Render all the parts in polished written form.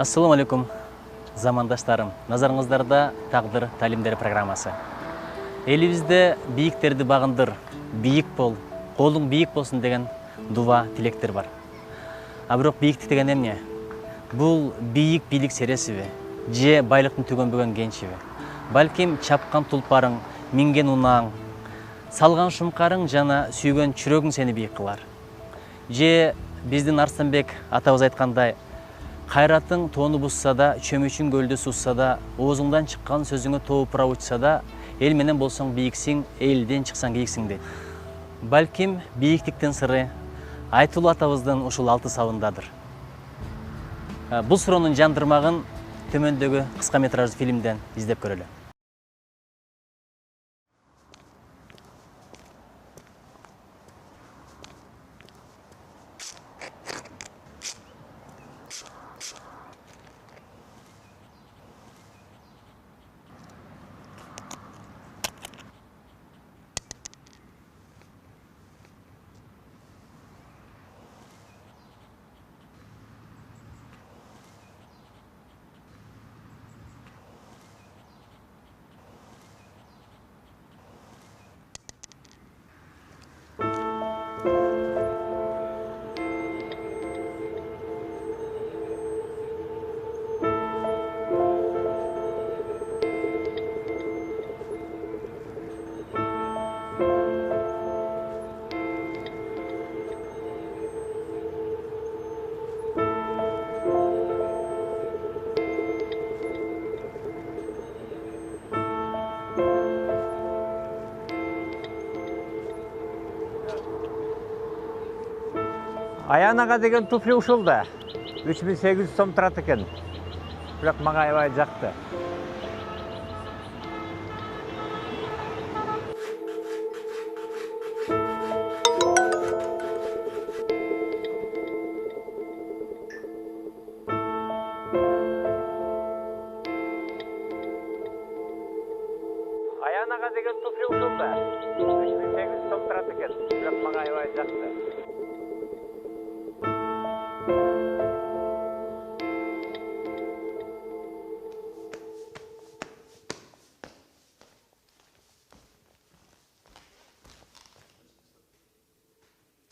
Ассаламу алейкум, замандаштарым. Назарыңыздарда тағдыр талимдері программасы. Элибизде бийиктерди багындыр, бийик бол, колуң бийик болсын деген дуа тилектер бар. А бирок бийиктик деген эмне? Бул бийик бийлик сересиби? Же байлыктын түгөнбөгөн кенчиби? Балким чапкан тулпарың, минген унаң, салган шумкарың жана сүйгөн чүрөгүң сени бийик кылар. Же биздин Арстанбек атабыз айткандай, кайратың тоону бузса да, чөмүчүң көлдө сузса да, оозуңдан чыккан сөзүңө тоопура учса да, эл менен болсоң бийиксиң, элден чыксаң кийиксиң дейт. Балким бийиктиктин сыры Айтулу атабыздын ушул алты сабындадыр. Бул суроонун жандырмагын төмөндөгү кыска метраждуу фильмден издеп көрөлү. Аянага деген туфли ушул да. 3800 сом турат экен. Бирок мага аябай жакты. Аянага деген туфли ушул да. 3800 сом турат экен. Бирок мага аябай жакты.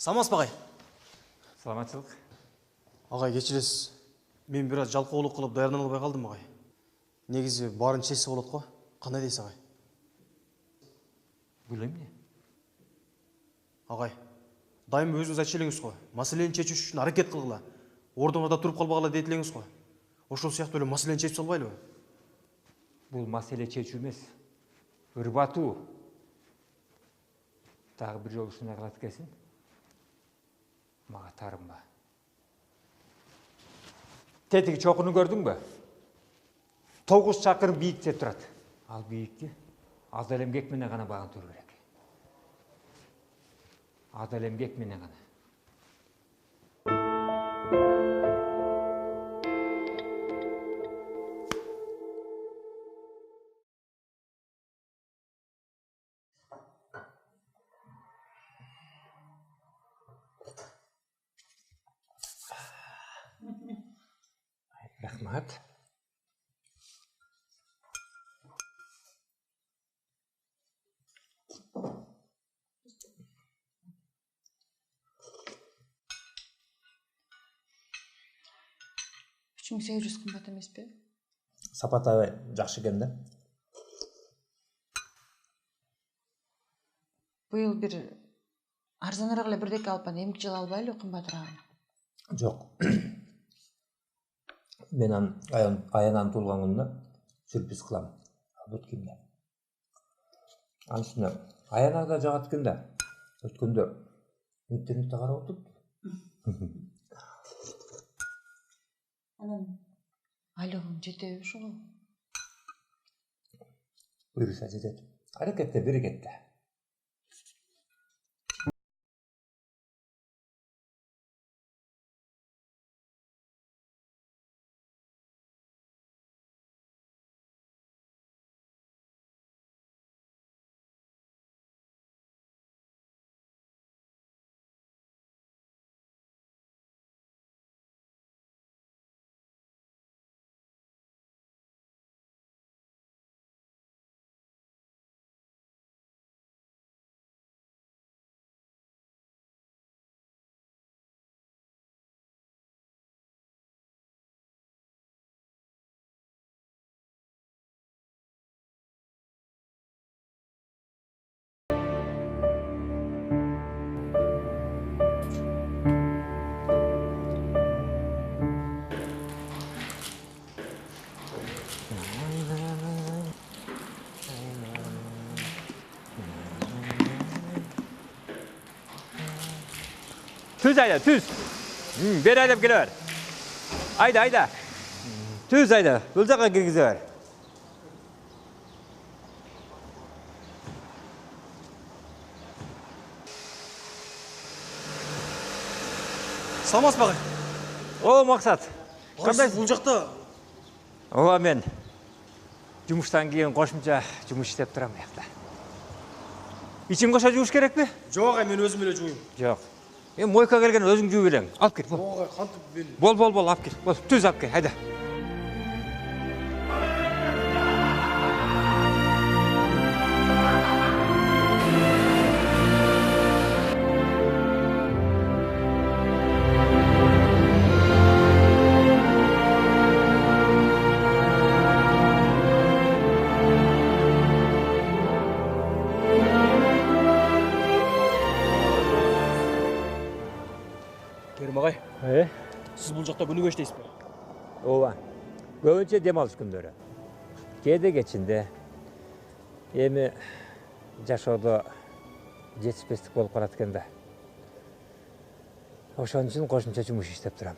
Самас багай. Саламатчылык. Агай кечиресиз. Мен бир аз жалкоолук кылып даярдана албай калдым агай. Негизи баарын чечсе болот го. Кандай дейсиз агай? Билем эмне? Агай, дайым өзүңүз айтчу элеңиз го. Маселени чечиш үчүн аракет кылгыла. Ордуңарда туруп калбагыла дейт элеңиз го. Ошол сыяктуу эле маселени чечип салбайлыбы? Бул маселе чечүү эмес. Ырбатуу. Дагы бир жолу ушундай кылат экенсиң. Мага тарынба. Тетиги чокуну көрдүңбү? 9 чакыр бийикте турат. Ал бийикти азал эмгек менен гана багынтыруу керек. Адал эмгек менен гана. Рахмат. Үчүң 800 кымбат эмеспи? Сапат аябай жакшы экен да. Быйыл бир арзаныраак эле бирдеке алып аны эмгиче албайлы кымбатыраак. Жок. Мен аянанын туулган күнүнө сюрприз кылам. Бут кимге? Анын үстүнө аянага да жагат экен да. Өткөндө интернетте карап отуруп. Анан айлыгың жетеби ошого? Буюрса жетет. Аракетте берекетте. Түз айда, түз. Бер айдап келе бер. Айда. Түз айда, бұл жаққа кіргізе бер. Саламатсыз ба ағай? О, Мақсат. Қандай бұл жақта? Оға мен жұмыстан кейін қошымша жұмыс істеп тұрам яқта. Ичін қоша жуыш керек пе? Жоқ ағай, мен өзім еле жуым. Жоқ. Мойка келген өзің жуу белең. Алып кел. Ағай, қантып бел. Бол, алып кел. Бол, түз алып кел, айда. Керім ағай, сіз бұл жақта күніге іштейсіз бе? Ооба. Көбінше демалыс күндері. Кейде кечинде эми жашоодо жетишпестик болуп калат экен да. Ошон үчүн кошумча жумуш иштеп турам.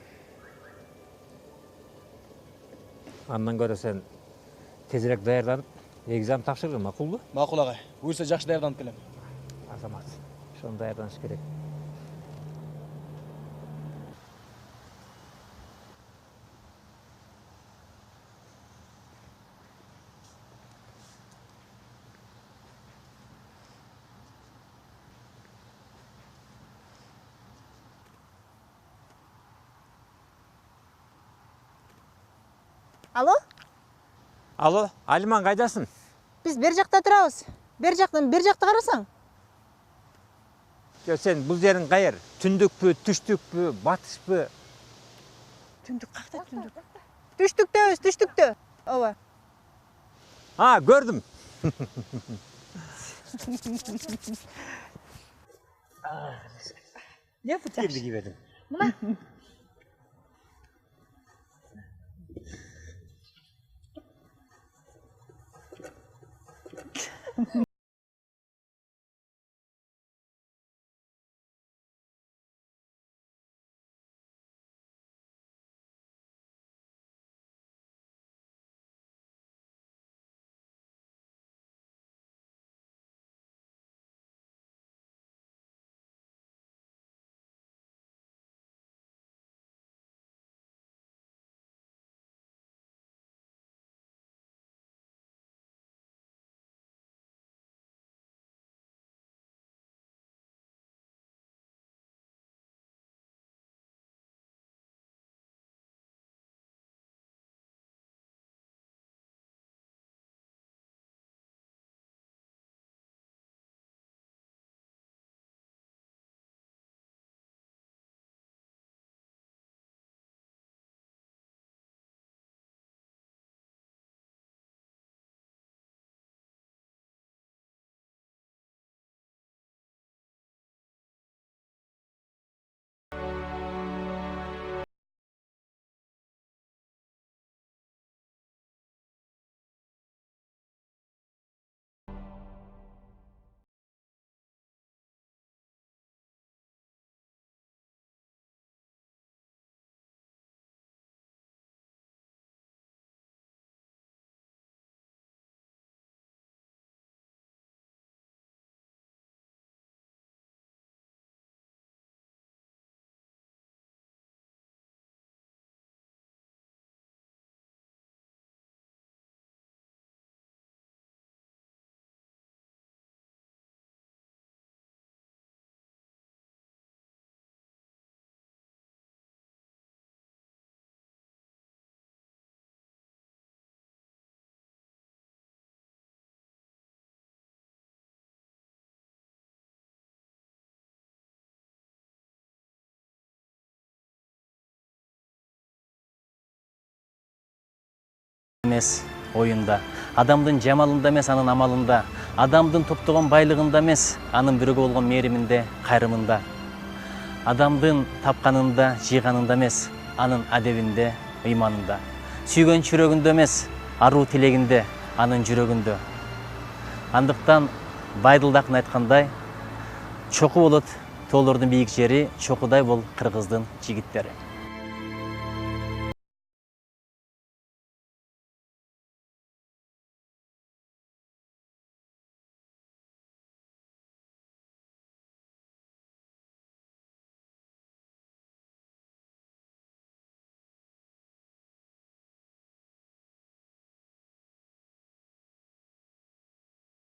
Андан көрө сен тезирээк даярданып, экзамен тапшыргын макулбу? Мақұл ағай, бұйырса жақсы даярданып келем. Азамат, ошону даярданыш керек. Алло? Алло, Алиман қайдасың? Біз бер жақта тұрабыз. Бер жақтан бер жақты қарасаң. Сен бұл жерің қайыр? Түндікпі, түштікпі, батышпы? Түндік қақта түндік. Түштікте өз, түштікте. Ова. Көрдім. Не bu taş? Kirli gibedim. Емес ойында, адамдын жамалында емес, анын амалында, адамдын топтогон байлыгында емес, анын бирөөгө болгон мээриминде, кайрымында, адамдын тапканында, жыйганында емес, анын адебинде, ыйманында, сүйгөн жүрөгүндө емес, аруу тилегинде, анын жүрөгүндө. Андыктан Байдылдакын айткандай, чоку болот тоолордун бийик жери чокудай бул кыргыздын жигиттери.